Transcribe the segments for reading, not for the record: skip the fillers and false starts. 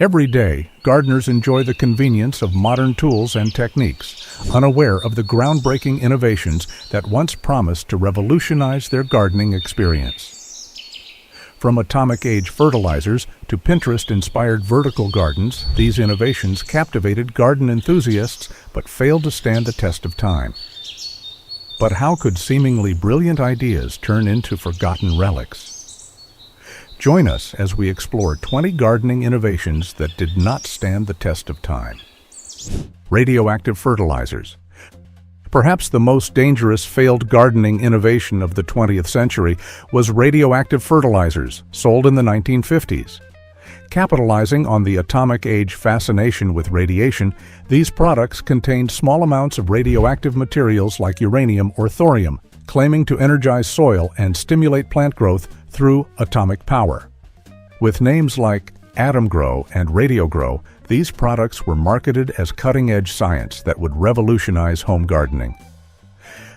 Every day, gardeners enjoy the convenience of modern tools and techniques, unaware of the groundbreaking innovations that once promised to revolutionize their gardening experience. From atomic age fertilizers to Pinterest-inspired vertical gardens, these innovations captivated garden enthusiasts but failed to stand the test of time. But how could seemingly brilliant ideas turn into forgotten relics? Join us as we explore 20 gardening innovations that did not stand the test of time. Radioactive fertilizers. Perhaps the most dangerous failed gardening innovation of the 20th century was radioactive fertilizers, sold in the 1950s. Capitalizing on the atomic age fascination with radiation, these products contained small amounts of radioactive materials like uranium or thorium, claiming to energize soil and stimulate plant growth through atomic power. With names like Atom Grow and Radio Grow, these products were marketed as cutting-edge science that would revolutionize home gardening.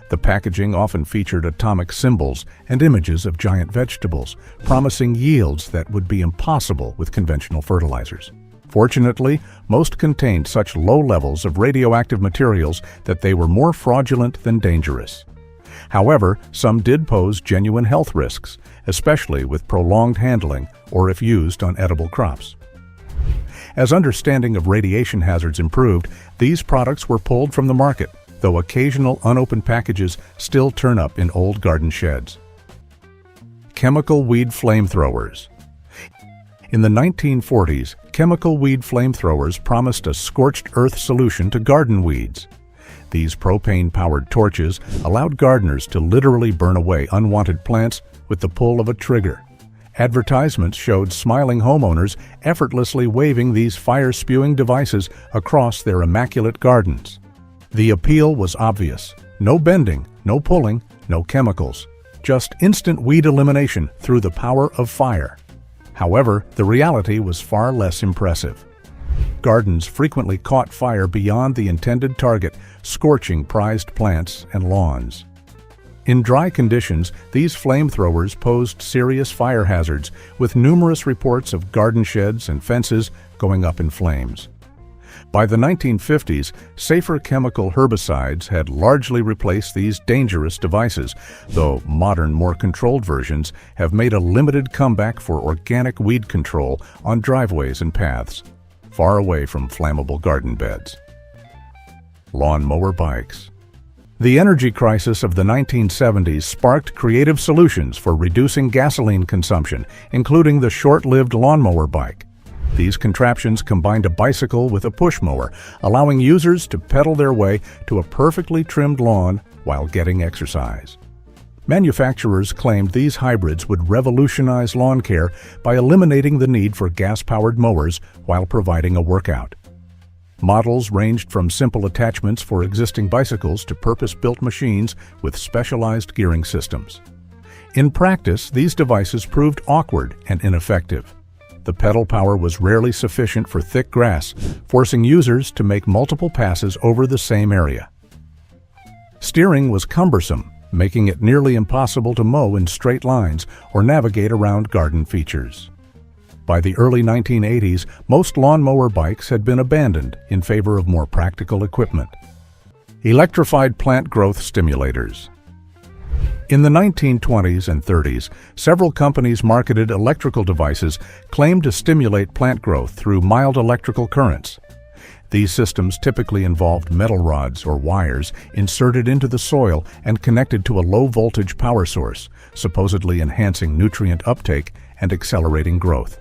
The packaging often featured atomic symbols and images of giant vegetables, promising yields that would be impossible with conventional fertilizers. Fortunately, most contained such low levels of radioactive materials that they were more fraudulent than dangerous. However, some did pose genuine health risks, especially with prolonged handling or if used on edible crops. As understanding of radiation hazards improved, these products were pulled from the market, though occasional unopened packages still turn up in old garden sheds. Chemical weed flamethrowers. In the 1940s, chemical weed flamethrowers promised a scorched earth solution to garden weeds. These propane-powered torches allowed gardeners to literally burn away unwanted plants with the pull of a trigger. Advertisements showed smiling homeowners effortlessly waving these fire-spewing devices across their immaculate gardens. The appeal was obvious. No bending, no pulling, no chemicals. Just instant weed elimination through the power of fire. However, the reality was far less impressive. Gardens frequently caught fire beyond the intended target, scorching prized plants and lawns. In dry conditions, these flamethrowers posed serious fire hazards, with numerous reports of garden sheds and fences going up in flames. By the 1950s, safer chemical herbicides had largely replaced these dangerous devices, though modern, more controlled versions have made a limited comeback for organic weed control on driveways and paths, far away from flammable garden beds. Lawn mower bikes. The energy crisis of the 1970s sparked creative solutions for reducing gasoline consumption, including the short-lived lawnmower bike. These contraptions combined a bicycle with a push mower, allowing users to pedal their way to a perfectly trimmed lawn while getting exercise. Manufacturers claimed these hybrids would revolutionize lawn care by eliminating the need for gas-powered mowers while providing a workout. Models ranged from simple attachments for existing bicycles to purpose-built machines with specialized gearing systems. In practice, these devices proved awkward and ineffective. The pedal power was rarely sufficient for thick grass, forcing users to make multiple passes over the same area. Steering was cumbersome, making it nearly impossible to mow in straight lines or navigate around garden features. By the early 1980s, most lawnmower bikes had been abandoned in favor of more practical equipment. Electrified plant growth stimulators. In the 1920s and 30s, several companies marketed electrical devices claimed to stimulate plant growth through mild electrical currents. These systems typically involved metal rods or wires inserted into the soil and connected to a low-voltage power source, supposedly enhancing nutrient uptake and accelerating growth.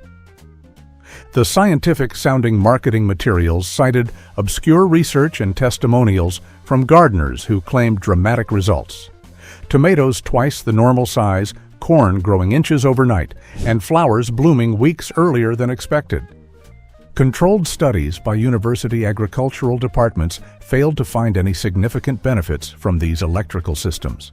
The scientific-sounding marketing materials cited obscure research and testimonials from gardeners who claimed dramatic results. Tomatoes twice the normal size, corn growing inches overnight, and flowers blooming weeks earlier than expected. Controlled studies by university agricultural departments failed to find any significant benefits from these electrical systems.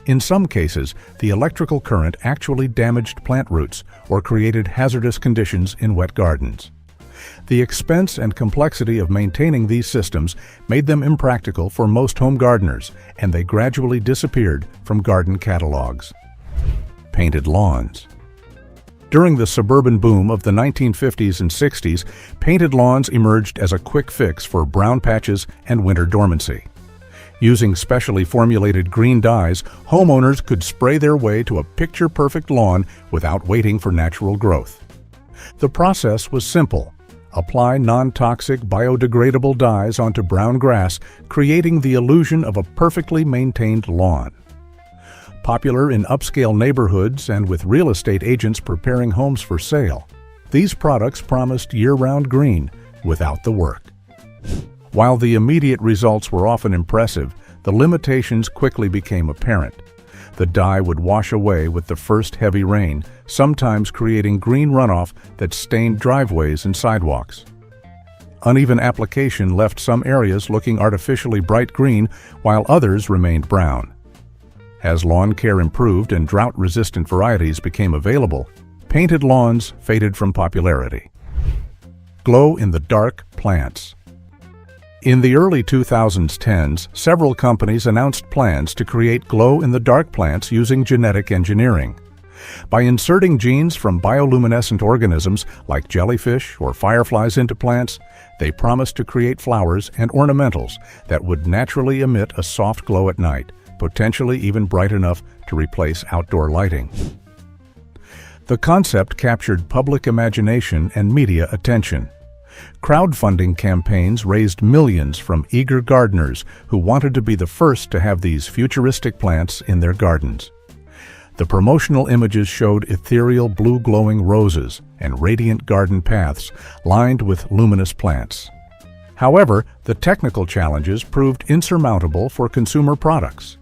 In some cases, the electrical current actually damaged plant roots or created hazardous conditions in wet gardens. The expense and complexity of maintaining these systems made them impractical for most home gardeners, and they gradually disappeared from garden catalogs. Painted lawns. During the suburban boom of the 1950s and 60s, painted lawns emerged as a quick fix for brown patches and winter dormancy. Using specially formulated green dyes, homeowners could spray their way to a picture-perfect lawn without waiting for natural growth. The process was simple. Apply non-toxic biodegradable dyes onto brown grass, creating the illusion of a perfectly maintained lawn. Popular in upscale neighborhoods and with real estate agents preparing homes for sale, these products promised year-round green without the work. While the immediate results were often impressive, the limitations quickly became apparent. The dye would wash away with the first heavy rain, sometimes creating green runoff that stained driveways and sidewalks. Uneven application left some areas looking artificially bright green, while others remained brown. As lawn care improved and drought-resistant varieties became available, painted lawns faded from popularity. Glow-in-the-dark plants. In the early 2010s, several companies announced plans to create glow-in-the-dark plants using genetic engineering. By inserting genes from bioluminescent organisms like jellyfish or fireflies into plants, they promised to create flowers and ornamentals that would naturally emit a soft glow at night, potentially even bright enough to replace outdoor lighting. The concept captured public imagination and media attention. Crowdfunding campaigns raised millions from eager gardeners who wanted to be the first to have these futuristic plants in their gardens. The promotional images showed ethereal blue glowing roses and radiant garden paths lined with luminous plants. However, the technical challenges proved insurmountable for consumer products.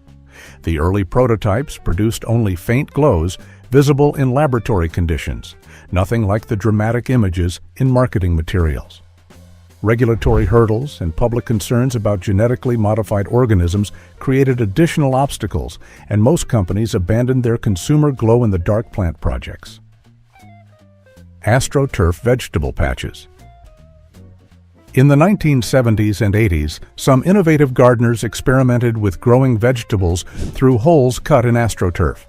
The early prototypes produced only faint glows visible in laboratory conditions, nothing like the dramatic images in marketing materials. Regulatory hurdles and public concerns about genetically modified organisms created additional obstacles, and most companies abandoned their consumer glow-in-the-dark plant projects. Astroturf vegetable patches. In the 1970s and 80s, some innovative gardeners experimented with growing vegetables through holes cut in astroturf.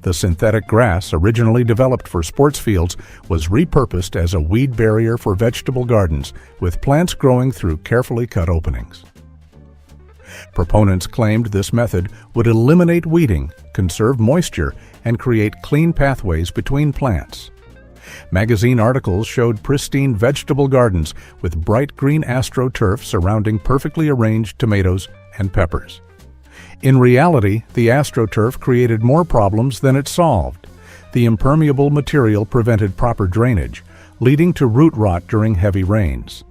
The synthetic grass, originally developed for sports fields, was repurposed as a weed barrier for vegetable gardens, with plants growing through carefully cut openings. Proponents claimed this method would eliminate weeding, conserve moisture, and create clean pathways between plants. Magazine articles showed pristine vegetable gardens with bright green astroturf surrounding perfectly arranged tomatoes and peppers. In reality, the astroturf created more problems than it solved. The impermeable material prevented proper drainage, leading to root rot during heavy rains.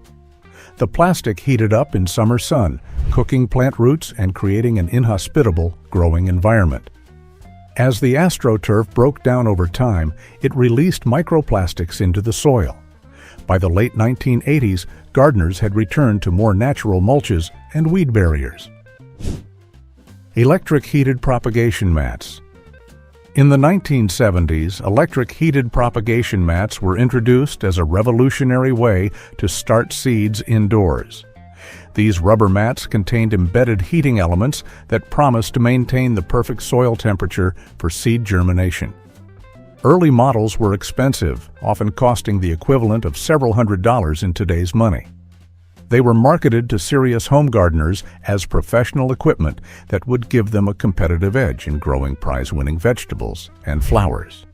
The plastic heated up in summer sun, cooking plant roots and creating an inhospitable growing environment. As the astroturf broke down over time, it released microplastics into the soil. By the late 1980s, gardeners had returned to more natural mulches and weed barriers. Electric heated propagation mats. In the 1970s, electric heated propagation mats were introduced as a revolutionary way to start seeds indoors. These rubber mats contained embedded heating elements that promised to maintain the perfect soil temperature for seed germination. Early models were expensive, often costing the equivalent of several $100s in today's money. They were marketed to serious home gardeners as professional equipment that would give them a competitive edge in growing prize-winning vegetables and flowers.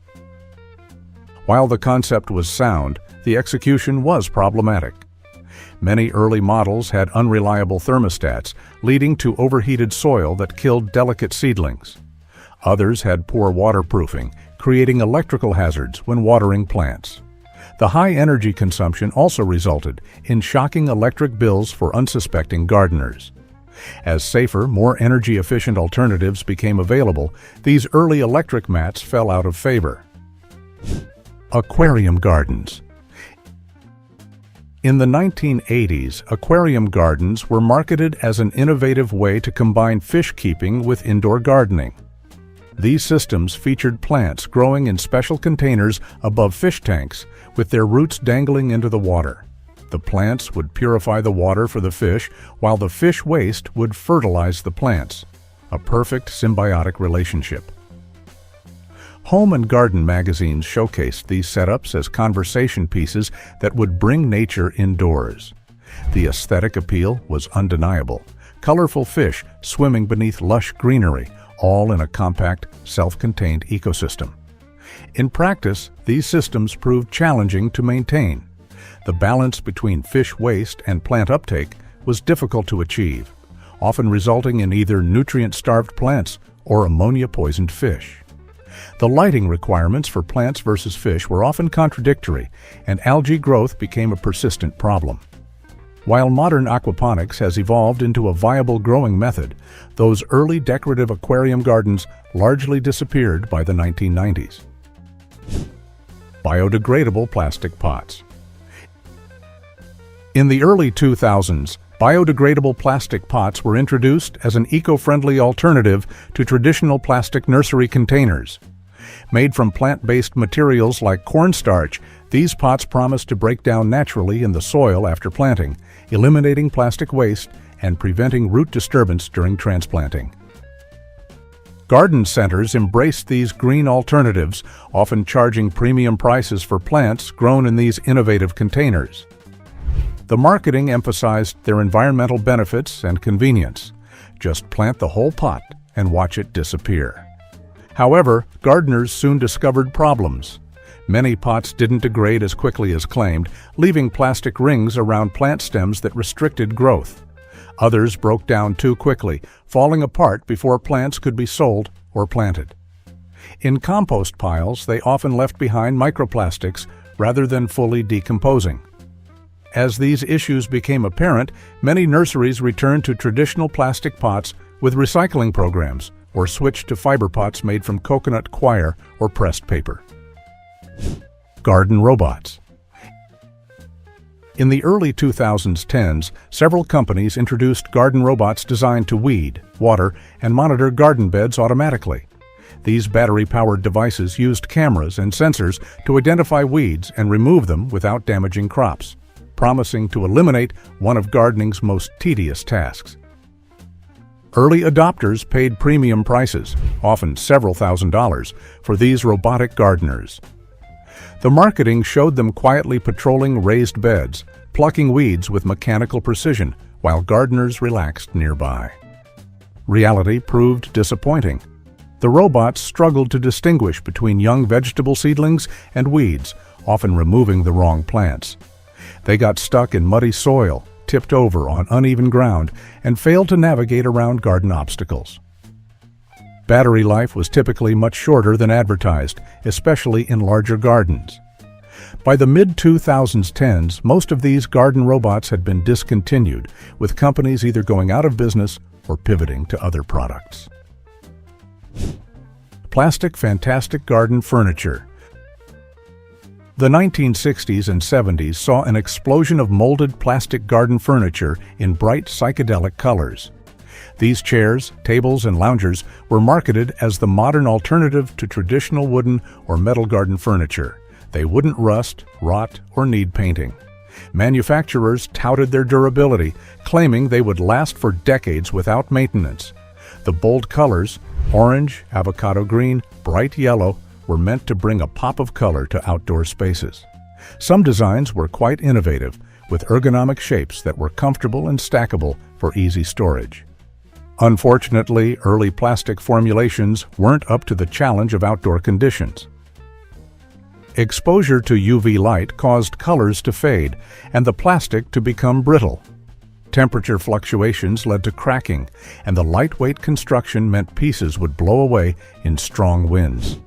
While the concept was sound, the execution was problematic. Many early models had unreliable thermostats, leading to overheated soil that killed delicate seedlings. Others had poor waterproofing, creating electrical hazards when watering plants. The high energy consumption also resulted in shocking electric bills for unsuspecting gardeners. As safer, more energy-efficient alternatives became available, these early electric mats fell out of favor. Aquarium Gardens. In the 1980s, aquarium gardens were marketed as an innovative way to combine fish keeping with indoor gardening. These systems featured plants growing in special containers above fish tanks, with their roots dangling into the water. The plants would purify the water for the fish, while the fish waste would fertilize the plants. A perfect symbiotic relationship. Home and garden magazines showcased these setups as conversation pieces that would bring nature indoors. The aesthetic appeal was undeniable. Colorful fish swimming beneath lush greenery, all in a compact, self-contained ecosystem. In practice, these systems proved challenging to maintain. The balance between fish waste and plant uptake was difficult to achieve, often resulting in either nutrient-starved plants or ammonia-poisoned fish. The lighting requirements for plants versus fish were often contradictory, and algae growth became a persistent problem. While modern aquaponics has evolved into a viable growing method, those early decorative aquarium gardens largely disappeared by the 1990s. Biodegradable plastic pots. In the early 2000s, biodegradable plastic pots were introduced as an eco-friendly alternative to traditional plastic nursery containers. Made from plant-based materials like cornstarch, these pots promise to break down naturally in the soil after planting, eliminating plastic waste and preventing root disturbance during transplanting. Garden centers embraced these green alternatives, often charging premium prices for plants grown in these innovative containers. The marketing emphasized their environmental benefits and convenience. Just plant the whole pot and watch it disappear. However, gardeners soon discovered problems. Many pots didn't degrade as quickly as claimed, leaving plastic rings around plant stems that restricted growth. Others broke down too quickly, falling apart before plants could be sold or planted. In compost piles, they often left behind microplastics rather than fully decomposing. As these issues became apparent, many nurseries returned to traditional plastic pots with recycling programs or switched to fiber pots made from coconut coir or pressed paper. Garden robots. In the early 2010s, several companies introduced garden robots designed to weed, water, and monitor garden beds automatically. These battery-powered devices used cameras and sensors to identify weeds and remove them without damaging crops, promising to eliminate one of gardening's most tedious tasks. Early adopters paid premium prices, often several $1,000s, for these robotic gardeners. The marketing showed them quietly patrolling raised beds, plucking weeds with mechanical precision, while gardeners relaxed nearby. Reality proved disappointing. The robots struggled to distinguish between young vegetable seedlings and weeds, often removing the wrong plants. They got stuck in muddy soil, tipped over on uneven ground, and failed to navigate around garden obstacles. Battery life was typically much shorter than advertised, especially in larger gardens. By the mid-2010s, most of these garden robots had been discontinued, with companies either going out of business or pivoting to other products. Plastic fantastic garden furniture. The 1960s and 70s saw an explosion of molded plastic garden furniture in bright psychedelic colors. These chairs, tables, and loungers were marketed as the modern alternative to traditional wooden or metal garden furniture. They wouldn't rust, rot, or need painting. Manufacturers touted their durability, claiming they would last for decades without maintenance. The bold colors, orange, avocado green, bright yellow, were meant to bring a pop of color to outdoor spaces. Some designs were quite innovative, with ergonomic shapes that were comfortable and stackable for easy storage. Unfortunately, early plastic formulations weren't up to the challenge of outdoor conditions. Exposure to UV light caused colors to fade and the plastic to become brittle. Temperature fluctuations led to cracking, and the lightweight construction meant pieces would blow away in strong winds.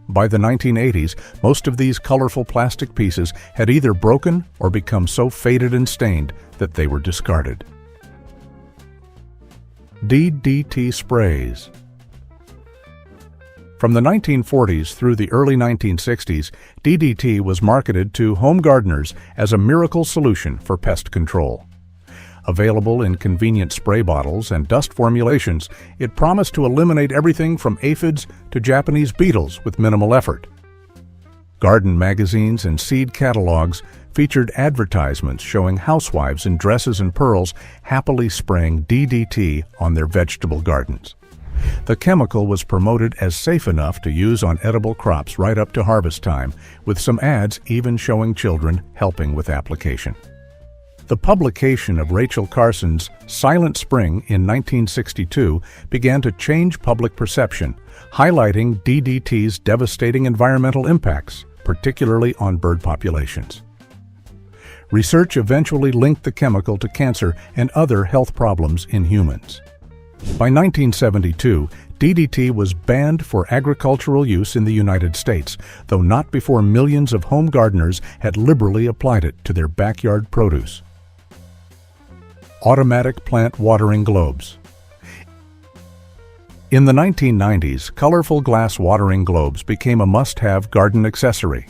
By the 1980s, most of these colorful plastic pieces had either broken or become so faded and stained that they were discarded. DDT sprays. From the 1940s through the early 1960s, DDT was marketed to home gardeners as a miracle solution for pest control. Available in convenient spray bottles and dust formulations, it promised to eliminate everything from aphids to Japanese beetles with minimal effort. Garden magazines and seed catalogs featured advertisements showing housewives in dresses and pearls happily spraying DDT on their vegetable gardens. The chemical was promoted as safe enough to use on edible crops right up to harvest time, with some ads even showing children helping with application. The publication of Rachel Carson's Silent Spring in 1962 began to change public perception, highlighting DDT's devastating environmental impacts, particularly on bird populations. Research eventually linked the chemical to cancer and other health problems in humans. By 1972, DDT was banned for agricultural use in the United States, though not before millions of home gardeners had liberally applied it to their backyard produce. Automatic plant watering globes. In the 1990s, colorful glass watering globes became a must-have garden accessory.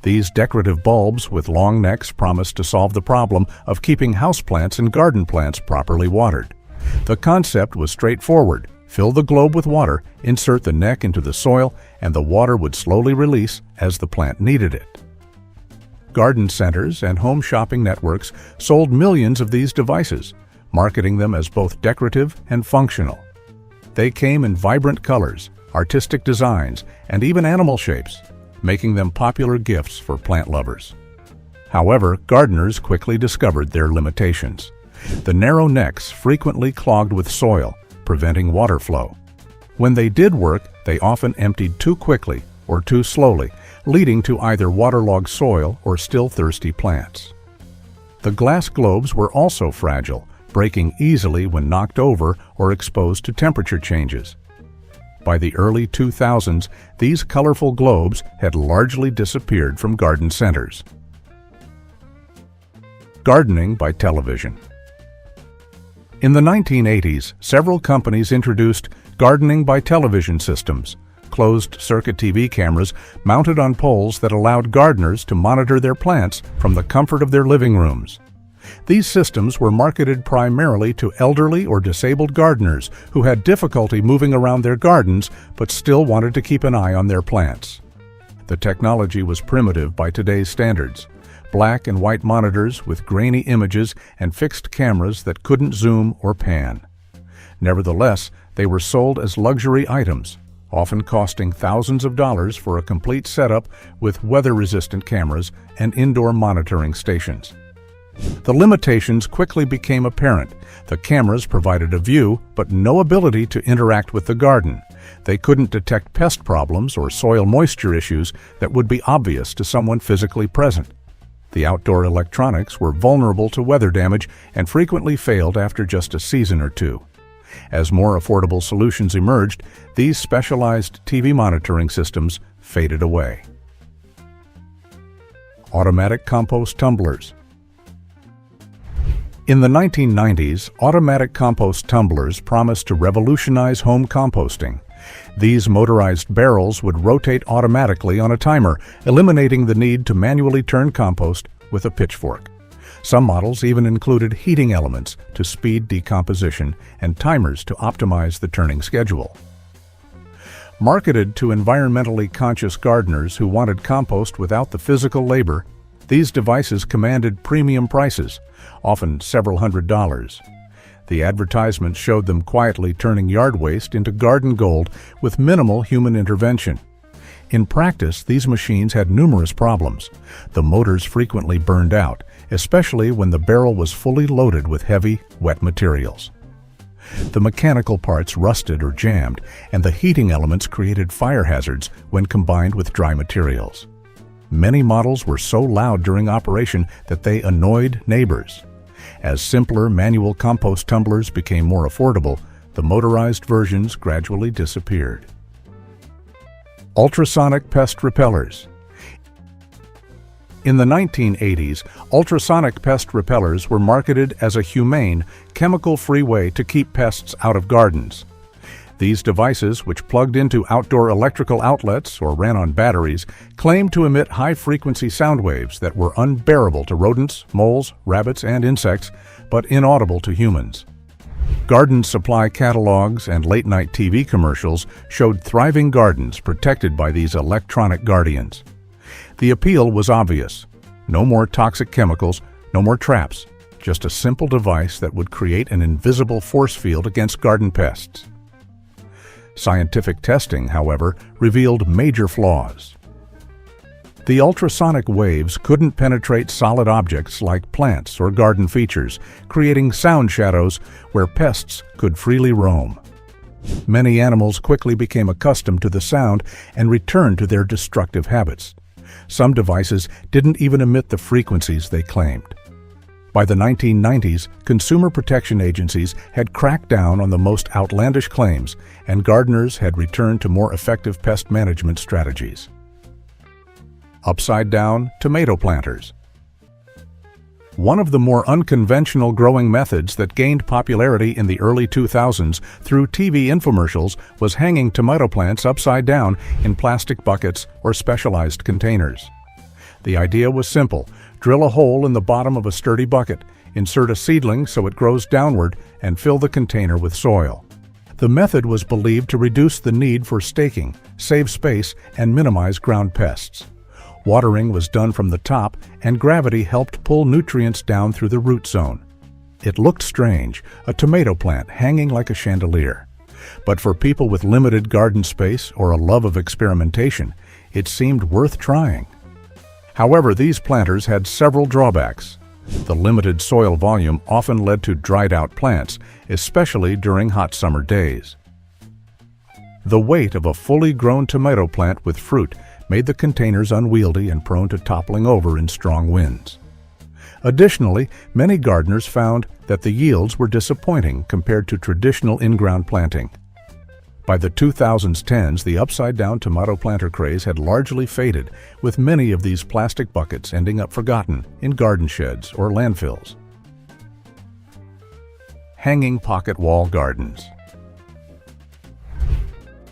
These decorative bulbs with long necks promised to solve the problem of keeping houseplants and garden plants properly watered. The concept was straightforward. Fill the globe with water, insert the neck into the soil, and the water would slowly release as the plant needed it. Garden centers and home shopping networks sold millions of these devices, marketing them as both decorative and functional. They came in vibrant colors, artistic designs, and even animal shapes, making them popular gifts for plant lovers. However, gardeners quickly discovered their limitations. The narrow necks frequently clogged with soil, preventing water flow. When they did work, they often emptied too quickly or too slowly, leading to either waterlogged soil or still thirsty plants. The glass globes were also fragile, breaking easily when knocked over or exposed to temperature changes. By the early 2000s, these colorful globes had largely disappeared from garden centers. Gardening by television. In the 1980s, several companies introduced gardening by television systems, closed-circuit TV cameras mounted on poles that allowed gardeners to monitor their plants from the comfort of their living rooms. These systems were marketed primarily to elderly or disabled gardeners who had difficulty moving around their gardens but still wanted to keep an eye on their plants. The technology was primitive by today's standards. Black and white monitors with grainy images and fixed cameras that couldn't zoom or pan. Nevertheless, they were sold as luxury items, often costing thousands of dollars for a complete setup with weather-resistant cameras and indoor monitoring stations. The limitations quickly became apparent. The cameras provided a view, but no ability to interact with the garden. They couldn't detect pest problems or soil moisture issues that would be obvious to someone physically present. The outdoor electronics were vulnerable to weather damage and frequently failed after just a season or two. As more affordable solutions emerged, these specialized TV monitoring systems faded away. Automatic compost tumblers. In the 1990s, automatic compost tumblers promised to revolutionize home composting. These motorized barrels would rotate automatically on a timer, eliminating the need to manually turn compost with a pitchfork. Some models even included heating elements to speed decomposition and timers to optimize the turning schedule. Marketed to environmentally conscious gardeners who wanted compost without the physical labor, these devices commanded premium prices, often several $100s. The advertisements showed them quietly turning yard waste into garden gold with minimal human intervention. In practice, these machines had numerous problems. The motors frequently burned out, especially when the barrel was fully loaded with heavy, wet materials. The mechanical parts rusted or jammed, and the heating elements created fire hazards when combined with dry materials. Many models were so loud during operation that they annoyed neighbors. As simpler manual compost tumblers became more affordable, the motorized versions gradually disappeared. Ultrasonic pest repellers. In the 1980s, ultrasonic pest repellers were marketed as a humane, chemical-free way to keep pests out of gardens. These devices, which plugged into outdoor electrical outlets or ran on batteries, claimed to emit high-frequency sound waves that were unbearable to rodents, moles, rabbits, and insects, but inaudible to humans. Garden supply catalogs and late-night TV commercials showed thriving gardens protected by these electronic guardians. The appeal was obvious. No more toxic chemicals, no more traps, just a simple device that would create an invisible force field against garden pests. Scientific testing, however, revealed major flaws. The ultrasonic waves couldn't penetrate solid objects like plants or garden features, creating sound shadows where pests could freely roam. Many animals quickly became accustomed to the sound and returned to their destructive habits. Some devices didn't even emit the frequencies they claimed. By the 1990s, consumer protection agencies had cracked down on the most outlandish claims, and gardeners had returned to more effective pest management strategies. Upside-down tomato planters. One of the more unconventional growing methods that gained popularity in the early 2000s through TV infomercials was hanging tomato plants upside down in plastic buckets or specialized containers. The idea was simple: drill a hole in the bottom of a sturdy bucket, insert a seedling so it grows downward, and fill the container with soil. The method was believed to reduce the need for staking, save space, and minimize ground pests. Watering was done from the top, and gravity helped pull nutrients down through the root zone. It looked strange, a tomato plant hanging like a chandelier. But for people with limited garden space or a love of experimentation, it seemed worth trying. However, these planters had several drawbacks. The limited soil volume often led to dried-out plants, especially during hot summer days. The weight of a fully grown tomato plant with fruit made the containers unwieldy and prone to toppling over in strong winds. Additionally, many gardeners found that the yields were disappointing compared to traditional in-ground planting. By the 2010s, the upside-down tomato planter craze had largely faded, with many of these plastic buckets ending up forgotten in garden sheds or landfills. Hanging pocket wall gardens.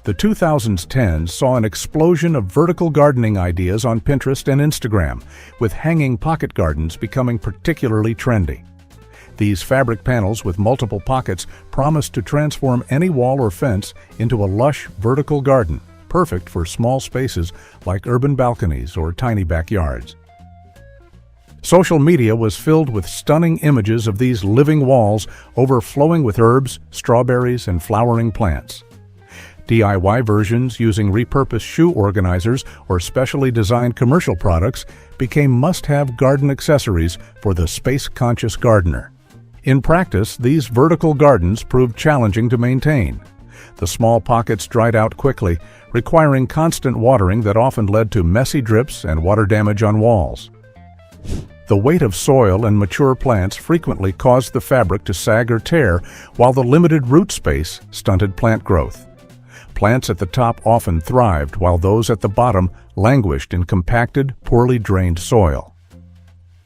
The 2010s saw an explosion of vertical gardening ideas on Pinterest and Instagram, with hanging pocket gardens becoming particularly trendy. These fabric panels with multiple pockets promised to transform any wall or fence into a lush vertical garden, perfect for small spaces like urban balconies or tiny backyards. Social media was filled with stunning images of these living walls overflowing with herbs, strawberries, and flowering plants. DIY versions using repurposed shoe organizers or specially designed commercial products became must-have garden accessories for the space-conscious gardener. In practice, these vertical gardens proved challenging to maintain. The small pockets dried out quickly, requiring constant watering that often led to messy drips and water damage on walls. The weight of soil and mature plants frequently caused the fabric to sag or tear, while the limited root space stunted plant growth. Plants at the top often thrived, while those at the bottom languished in compacted, poorly drained soil.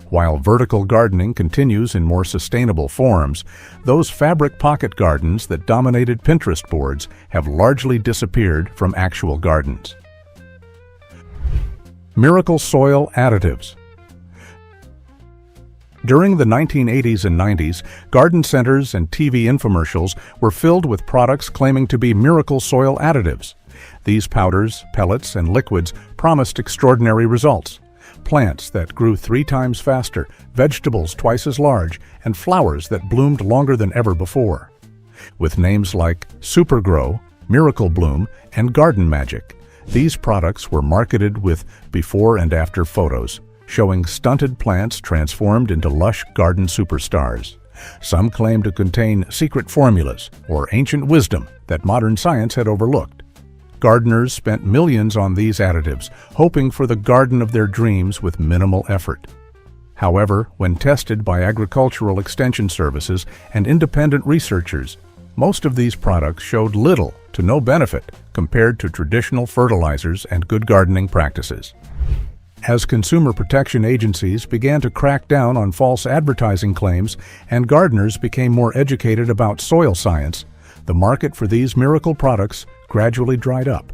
While vertical gardening continues in more sustainable forms, those fabric pocket gardens that dominated Pinterest boards have largely disappeared from actual gardens. Miracle soil additives. During the 1980s and 90s, garden centers and TV infomercials were filled with products claiming to be miracle soil additives. These powders, pellets, and liquids promised extraordinary results. Plants that grew 3 times faster, vegetables twice as large, and flowers that bloomed longer than ever before. With names like Super Grow, Miracle Bloom, and Garden Magic, these products were marketed with before and after photos, showing stunted plants transformed into lush garden superstars. Some claim to contain secret formulas or ancient wisdom that modern science had overlooked. Gardeners spent millions on these additives, hoping for the garden of their dreams with minimal effort. However, when tested by agricultural extension services and independent researchers, most of these products showed little to no benefit compared to traditional fertilizers and good gardening practices. As consumer protection agencies began to crack down on false advertising claims and gardeners became more educated about soil science, the market for these miracle products gradually dried up.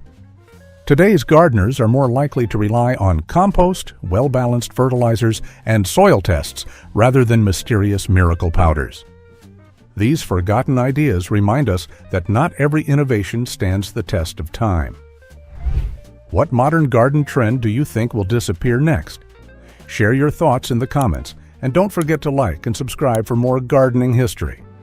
Today's gardeners are more likely to rely on compost, well-balanced fertilizers, and soil tests rather than mysterious miracle powders. These forgotten ideas remind us that not every innovation stands the test of time. What modern garden trend do you think will disappear next? Share your thoughts in the comments, and don't forget to like and subscribe for more gardening history.